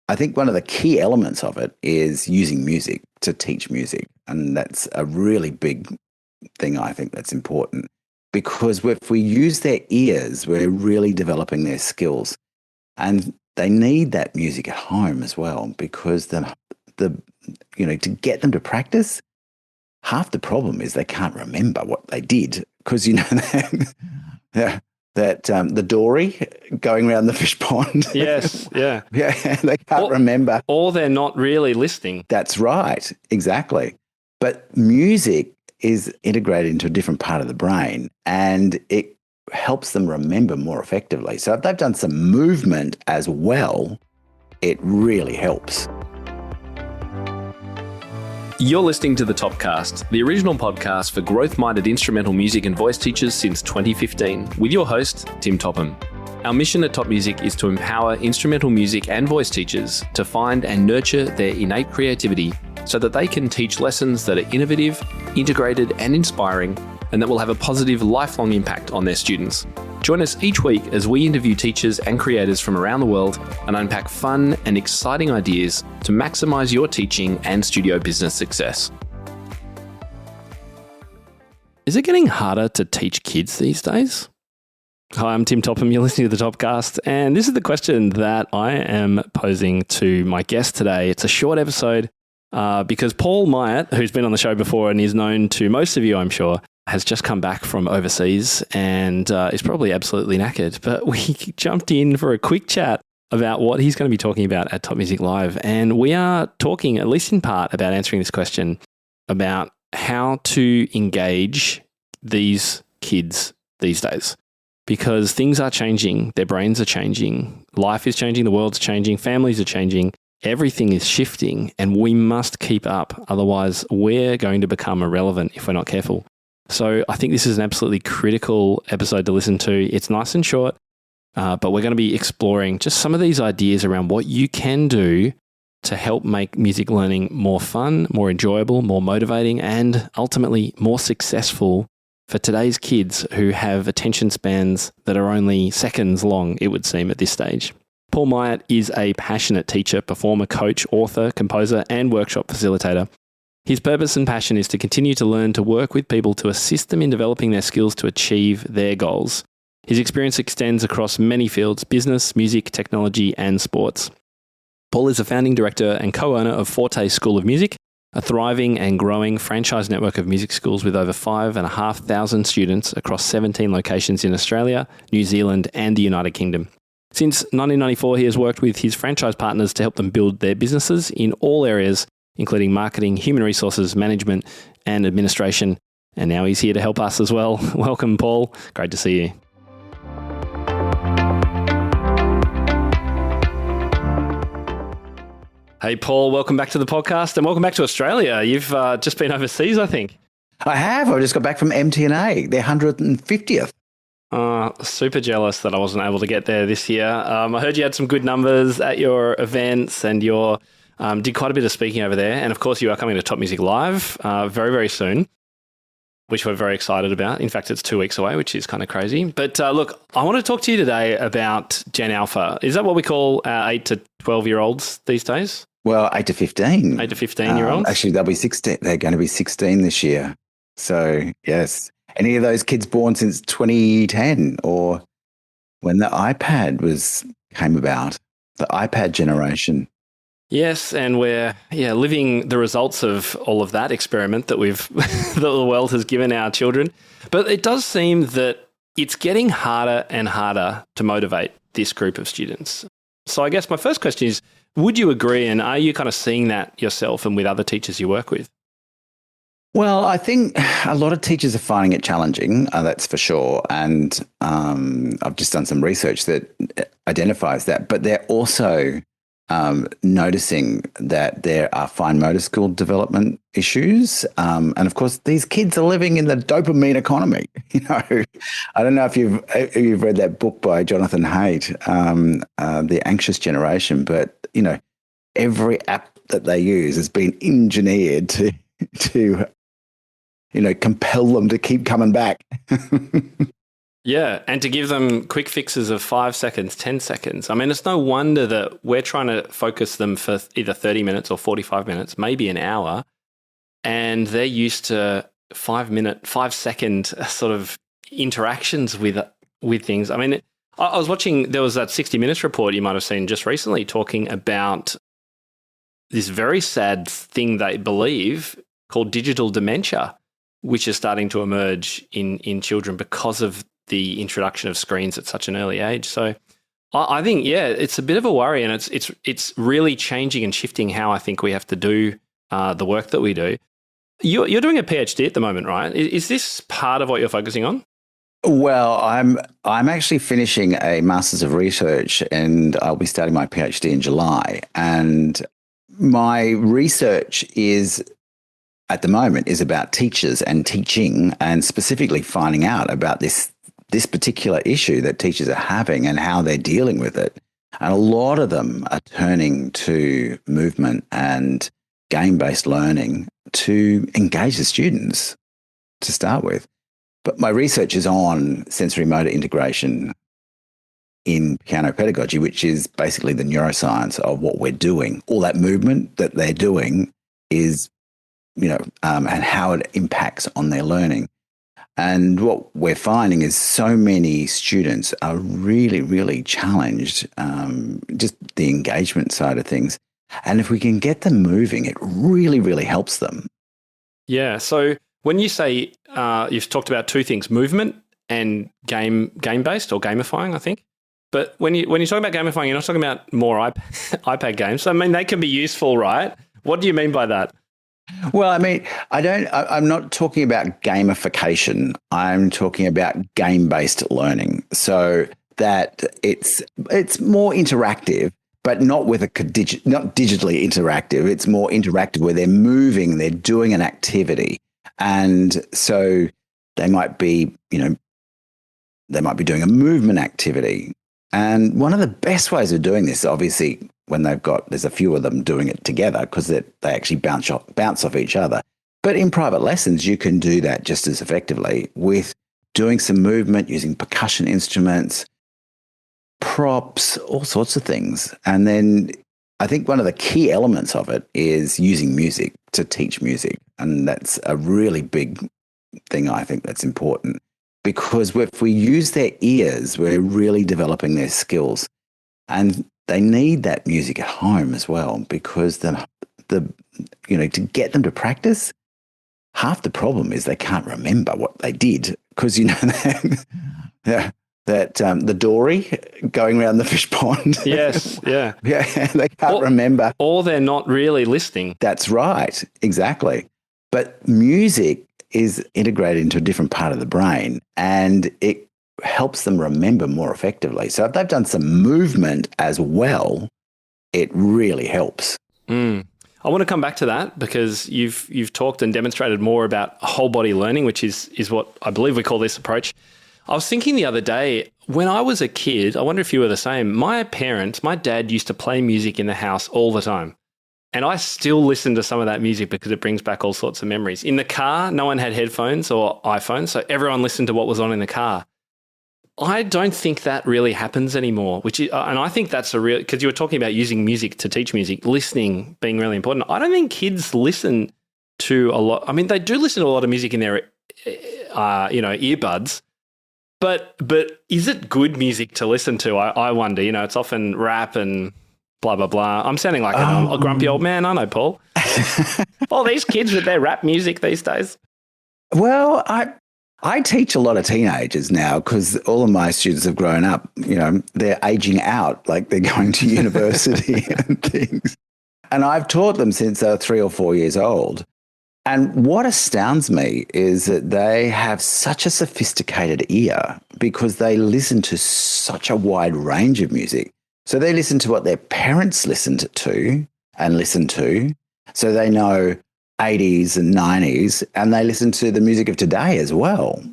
I think one of the key elements of it is using music to teach music. And that's a really big thing I think that's important, because if we use their ears, we're really developing their skills. And they need that music at home as well, because to get them to practice, half the problem is they can't remember what they did, because that the dory going around the fish pond. Yes, yeah. Yeah, they can't remember. Or they're not really listening. That's right, exactly. But music is integrated into a different part of the brain, and it helps them remember more effectively. So if they've done some movement as well, it really helps. You're listening to The Topcast, the original podcast for growth-minded instrumental music and voice teachers since 2015, with your host, Tim Topham. Our mission at Top Music is to empower instrumental music and voice teachers to find and nurture their innate creativity so that they can teach lessons that are innovative, integrated, and inspiring, and that will have a positive lifelong impact on their students. Join us each week as we interview teachers and creators from around the world and unpack fun and exciting ideas to maximize your teaching and studio business success. Is it getting harder to teach kids these days? Hi, I'm Tim Topham. You're listening to The Topcast, and this is the question that I am posing to my guest today. It's a short episode because Paul Myatt, who's been on the show before and is known to most of you, I'm sure, has just come back from overseas and is probably absolutely knackered. But we jumped in for a quick chat about what he's going to be talking about at Top Music Live. And we are talking, at least in part, about answering this question about how to engage these kids these days. Because things are changing, their brains are changing, life is changing, the world's changing, families are changing, everything is shifting, and we must keep up. Otherwise, we're going to become irrelevant if we're not careful. So I think this is an absolutely critical episode to listen to. It's nice and short, but we're going to be exploring just some of these ideas around what you can do to help make music learning more fun, more enjoyable, more motivating, and ultimately more successful for today's kids who have attention spans that are only seconds long, it would seem, at this stage. Paul Myatt is a passionate teacher, performer, coach, author, composer, and workshop facilitator. His purpose and passion is to continue to learn to work with people to assist them in developing their skills to achieve their goals. His experience extends across many fields: business, music, technology, and sports. Paul is a founding director and co-owner of Forte School of Music, a thriving and growing franchise network of music schools with over 5,500 students across 17 locations in Australia, New Zealand, and the United Kingdom. Since 1994, he has worked with his franchise partners to help them build their businesses in all areas, including marketing, human resources, management, and administration. And now he's here to help us as well. Welcome, Paul. Great to see you. Hey, Paul, welcome back to the podcast and welcome back to Australia. You've just been overseas, I think. I have. I just got back from MTNA, their 150th. Super jealous that I wasn't able to get there this year. I heard you had some good numbers at your events and you did quite a bit of speaking over there. And of course, you are coming to Top Music Live very, very soon, which we're very excited about. In fact, it's 2 weeks away, which is kind of crazy. But look, I want to talk to you today about Gen Alpha. Is that what we call 8 to 12-year-olds these days? Well, 8 to 15. 8 to 15-year-olds? Actually, they'll be 16. They're going to be 16 this year. So, yes. Any of those kids born since 2010 or when the iPad came about, the iPad generation. Yes, and we're living the results of all of that experiment that that the world has given our children. But it does seem that it's getting harder and harder to motivate this group of students. So I guess my first question is, would you agree, and are you kind of seeing that yourself and with other teachers you work with? Well, I think a lot of teachers are finding it challenging, that's for sure. And I've just done some research that identifies that. But they're also noticing that there are fine motor skill development issues. And of course, these kids are living in the dopamine economy. I don't know if you've read that book by Jonathan Haidt, The Anxious Generation, but, every app that they use has been engineered to compel them to keep coming back. Yeah, and to give them quick fixes of 5 seconds, 10 seconds. I mean, it's no wonder that we're trying to focus them for either 30 minutes or 45 minutes, maybe an hour, and they're used to 5-second sort of interactions with things. I mean, I was watching, there was that 60 Minutes report you might have seen just recently talking about this very sad thing they believe called digital dementia, which is starting to emerge in children because of the introduction of screens at such an early age. So I think, yeah, it's a bit of a worry, and it's really changing and shifting how I think we have to do the work that we do. You're doing a PhD at the moment, right? Is this part of what you're focusing on? Well, I'm actually finishing a Masters of Research, and I'll be starting my PhD in July. And my research at the moment is about teachers and teaching, and specifically finding out about this particular issue that teachers are having and how they're dealing with it. And a lot of them are turning to movement and game-based learning to engage the students to start with. But my research is on sensory motor integration in piano pedagogy, which is basically the neuroscience of what we're doing. All that movement that they're doing is, and how it impacts on their learning. And what we're finding is so many students are really, really challenged, just the engagement side of things. And if we can get them moving, it really, really helps them. Yeah. So when you say you've talked about two things, movement and game-based or gamifying, I think. But when you talk about gamifying, you're not talking about more iPad games. I mean, they can be useful, right? What do you mean by that? Well, I mean, I'm not talking about gamification. I'm talking about game-based learning, so that it's more interactive, but not with not digitally interactive. It's more interactive where they're moving, they're doing an activity, and so they might be doing a movement activity. And one of the best ways of doing this, obviously, when there's a few of them doing it together, because they actually bounce off each other. But in private lessons, you can do that just as effectively with doing some movement, using percussion instruments, props, all sorts of things. And then I think one of the key elements of it is using music to teach music. And that's a really big thing, I think, that's important. Because if we use their ears, we're really developing their skills. And they need that music at home as well, because to get them to practice, half the problem is they can't remember what they did, because the dory going around the fish pond. Yes, yeah. Yeah, they can't remember. Or they're not really listening. That's right, exactly. But music is integrated into a different part of the brain, and it helps them remember more effectively. So if they've done some movement as well, it really helps. I want to come back to that, because you've talked and demonstrated more about whole body learning, which is what I believe we call this approach. I was thinking the other day, when I was a kid, I wonder if you were the same, my dad used to play music in the house all the time. And I still listen to some of that music because it brings back all sorts of memories. In the car, no one had headphones or iPhones, so everyone listened to what was on in the car. I don't think that really happens anymore, and I think that's because you were talking about using music to teach music, listening being really important. I don't think kids listen to a lot. I mean, they do listen to a lot of music in their, earbuds, but is it good music to listen to? I wonder, it's often rap and blah, blah, blah. I'm sounding like a grumpy old man, aren't I, Paul? All these kids with their rap music these days. Well, I teach a lot of teenagers now, because all of my students have grown up. They're aging out, like they're going to university and things. And I've taught them since they were 3 or 4 years old. And what astounds me is that they have such a sophisticated ear, because they listen to such a wide range of music. So they listen to what their parents listened to and listen to. So they know 80s and 90s, and they listen to the music of today as well.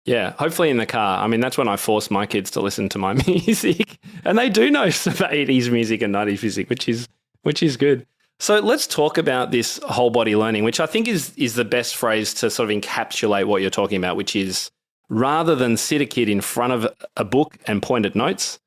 Yeah, hopefully in the car. I mean, that's when I force my kids to listen to my music, and they do know some 80s music and 90s music, which is good. So let's talk about this whole body learning, which I think is the best phrase to sort of encapsulate what you're talking about, which is rather than sit a kid in front of a book and point at notes,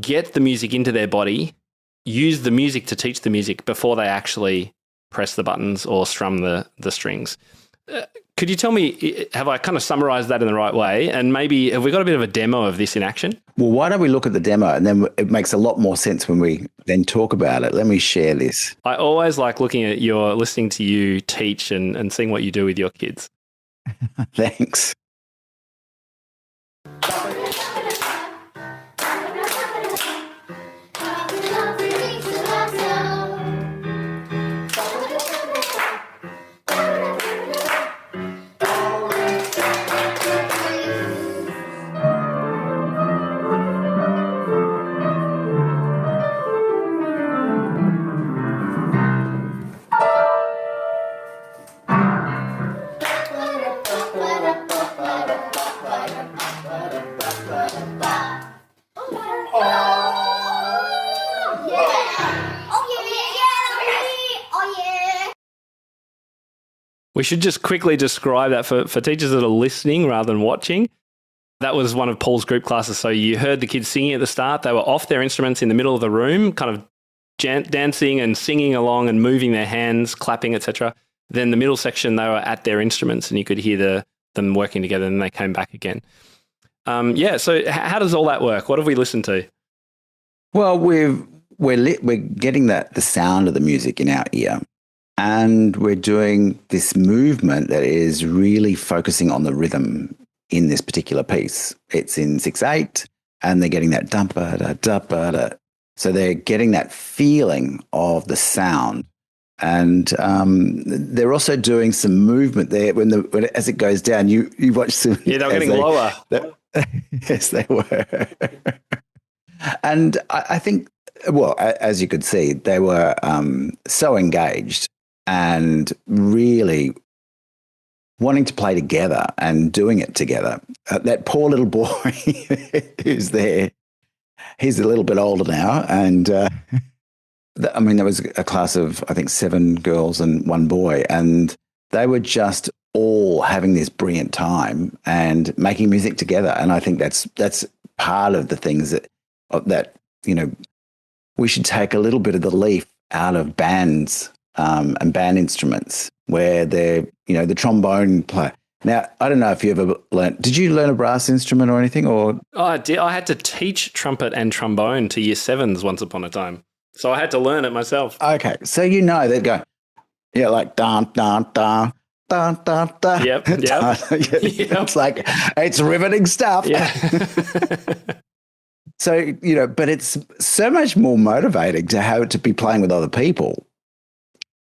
get the music into their body, use the music to teach the music before they actually press the buttons or strum the strings. Could you tell me, have I kind of summarized that in the right way? And maybe have we got a bit of a demo of this in action? Well, why don't we look at the demo, and then it makes a lot more sense when we then talk about it. Let me share this. I always like listening to you teach and seeing what you do with your kids. Thanks. We should just quickly describe that for teachers that are listening rather than watching. That was one of Paul's group classes. So you heard the kids singing at the start. They were off their instruments in the middle of the room, kind of dancing and singing along and moving their hands, clapping, etc. Then the middle section, they were at their instruments and you could hear them working together, and then they came back again. So how does all that work? What have we listened to? Well, we're getting the sound of the music in our ear. And we're doing this movement that is really focusing on the rhythm in this particular piece. It's in 6/8, and they're getting that da-ba-da. So they're getting that feeling of the sound. And they're also doing some movement there as it goes down. You watch some. Yeah, they're getting lower. Yes, they were. And I think, well, as you could see, they were so engaged and really wanting to play together and doing it together. That poor little boy who's there, he's a little bit older now. And there was a class of, I think, 7 girls and 1 boy. And they were just all having this brilliant time and making music together. And I think that's part of the things that we should take a little bit of the leaf out of bands and band instruments, where they're, the trombone player. Now, I don't know if you ever did you learn a brass instrument or anything? Or I did. I had to teach trumpet and trombone to year 7s once upon a time. So I had to learn it myself. Okay. So they'd go, like dun, dun, dun, dun, dun, dun. Yep. It's like, it's riveting stuff. Yeah. So, but it's so much more motivating to be playing with other people.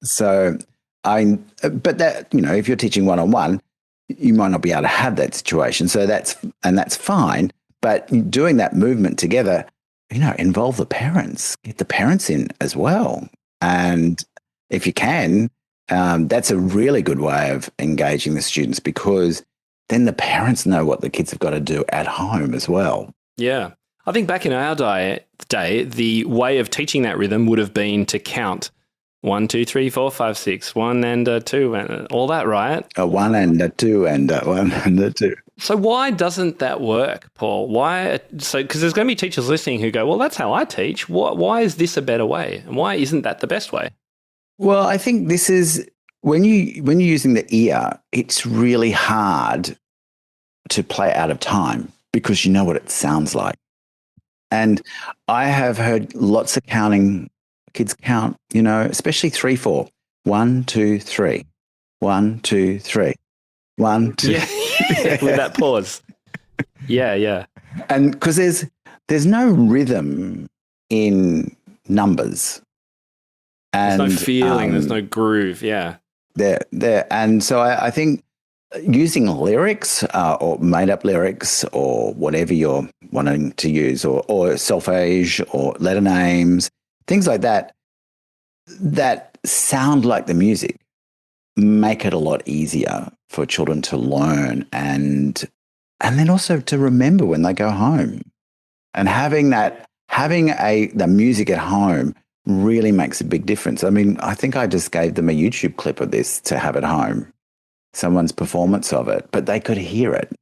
So but that, if you're teaching one-on-one, you might not be able to have that situation. So that's fine. But doing that movement together, involve the parents, get the parents in as well. And if you can, that's a really good way of engaging the students, because then the parents know what the kids have got to do at home as well. Yeah. I think back in our day, the way of teaching that rhythm would have been to count 1, 2, 3, 4, 5, 6, 1 and a 2, and all that, right? A 1 and a 2 and a 1 and a 2. So why doesn't that work, Paul? Why? So because there's going to be teachers listening who go, well, that's how I teach. Why is this a better way? And why isn't that the best way? Well, I think this is when you're using the ear, it's really hard to play out of time because you know what it sounds like. And I have heard lots of counting, kids count, especially 3, 4. 1, 2, 3. 1, 2, 3. 1, 2. Yeah. With that pause. Yeah. And because there's no rhythm in numbers. And there's no feeling, there's no groove, yeah. There. And so I think using lyrics or made-up lyrics or whatever you're wanting to use, or solfege or letter names, things like that sound like the music, make it a lot easier for children to learn and then also to remember when they go home. And having the music at home really makes a big difference. I mean, I think I just gave them a YouTube clip of this to have at home. someone's performance of it, but they could hear it.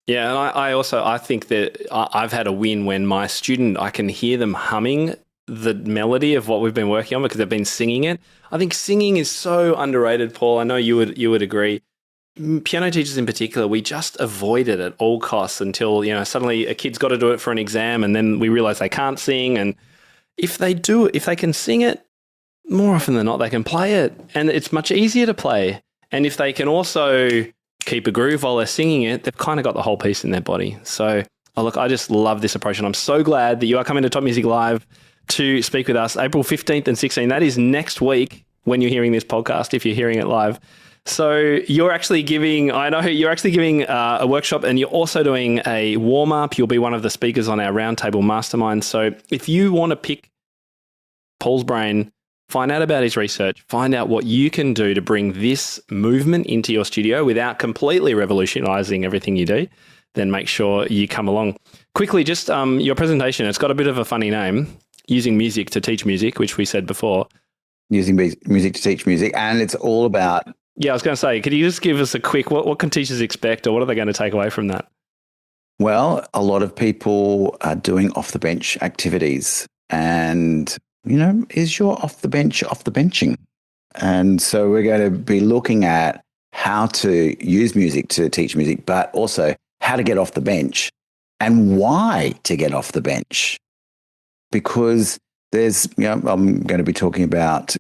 Yeah, and I think that I've had a win when my student, I can hear them humming the melody of what we've been working on because they've been singing it. I think singing is so underrated, Paul. I know you would agree. Piano teachers in particular, we just avoid it at all costs until, suddenly a kid's got to do it for an exam and then we realize they can't sing. And if they can sing it, more often than not, they can play it and it's much easier to play. And if they can also keep a groove while they're singing it, they've kind of got the whole piece in their body. So, look, I just love this approach and I'm so glad that you are coming to Top Music Live to speak with us April 15th and 16th. That is next week when you're hearing this podcast, if you're hearing it live. So you're actually giving a workshop and you're also doing a warm-up. You'll be one of the speakers on our Roundtable Mastermind. So if you want to pick Paul's brain, find out about his research, find out what you can do to bring this movement into your studio without completely revolutionizing everything you do, then make sure you come along. Quickly, just your presentation, it's got a bit of a funny name, Using Music to Teach Music, which we said before. Using music to teach music. And it's all about... Yeah, I was going to say, could you just give us a quick, what can teachers expect or what are they going to take away from that? Well, a lot of people are doing off-the-bench activities and, is your off-the-bench off the benching? And so we're going to be looking at how to use music to teach music, but also how to get off the bench and why to get off the bench. Because there's, I'm going to be talking about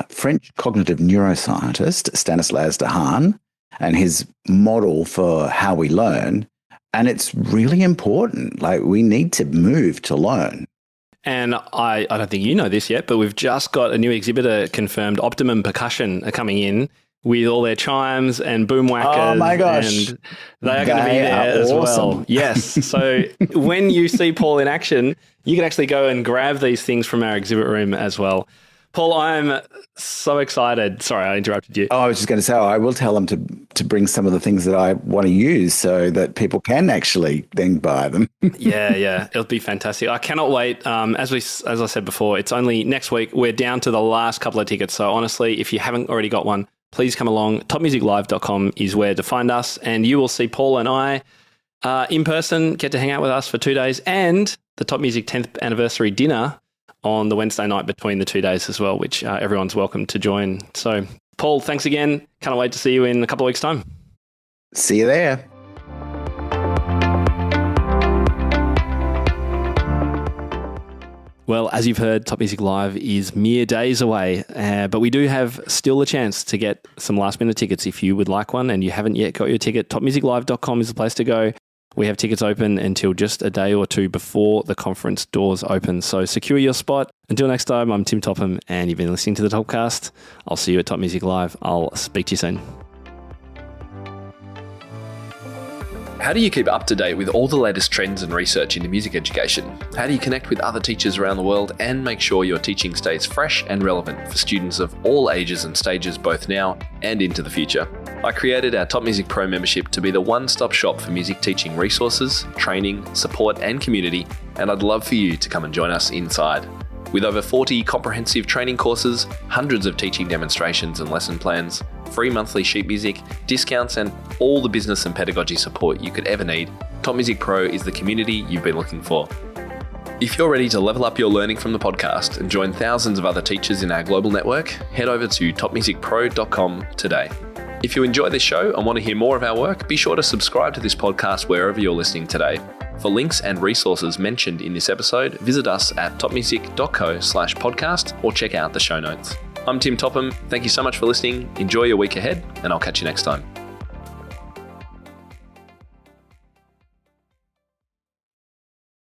French cognitive neuroscientist Stanislas Dehaene and his model for how we learn. And it's really important. Like, we need to move to learn. And I don't think you know this yet, but we've just got a new exhibitor confirmed. Optimum Percussion are coming in with all their chimes and boom whackers. Oh my gosh. And they are going to be there as well. Yes. So when you see Paul in action, you can actually go and grab these things from our exhibit room as well. Paul, I'm so excited. Sorry, I interrupted you. Oh, I was just going to say, I will tell them to bring some of the things that I want to use so that people can actually then buy them. Yeah. It'll be fantastic. I cannot wait. As I said before, it's only next week. We're down to the last couple of tickets. So honestly, if you haven't already got one, please come along. topmusiclive.com is where to find us. And you will see Paul and I in person, get to hang out with us for 2 days, and the Top Music 10th anniversary dinner on the Wednesday night between the 2 days as well, which everyone's welcome to join. So, Paul, thanks again. Can't wait to see you in a couple of weeks' time. See you there. Well, as you've heard, Top Music Live is mere days away, but we do have still a chance to get some last-minute tickets if you would like one and you haven't yet got your ticket. topmusiclive.com is the place to go. We have tickets open until just a day or two before the conference doors open. So secure your spot. Until next time, I'm Tim Topham and you've been listening to the Topcast. I'll see you at Top Music Live. I'll speak to you soon. How do you keep up to date with all the latest trends and research into music education? How do you connect with other teachers around the world and make sure your teaching stays fresh and relevant for students of all ages and stages, both now and into the future? I created our Top Music Pro membership to be the one-stop shop for music teaching resources, training, support and community, and I'd love for you to come and join us inside. With over 40 comprehensive training courses, hundreds of teaching demonstrations and lesson plans, free monthly sheet music, discounts and all the business and pedagogy support you could ever need, Top Music Pro is the community you've been looking for. If you're ready to level up your learning from the podcast and join thousands of other teachers in our global network, head over to topmusicpro.com today. If you enjoy this show and want to hear more of our work, be sure to subscribe to this podcast wherever you're listening today. For links and resources mentioned in this episode, visit us at topmusic.co/podcast or check out the show notes. I'm Tim Topham. Thank you so much for listening. Enjoy your week ahead, and I'll catch you next time.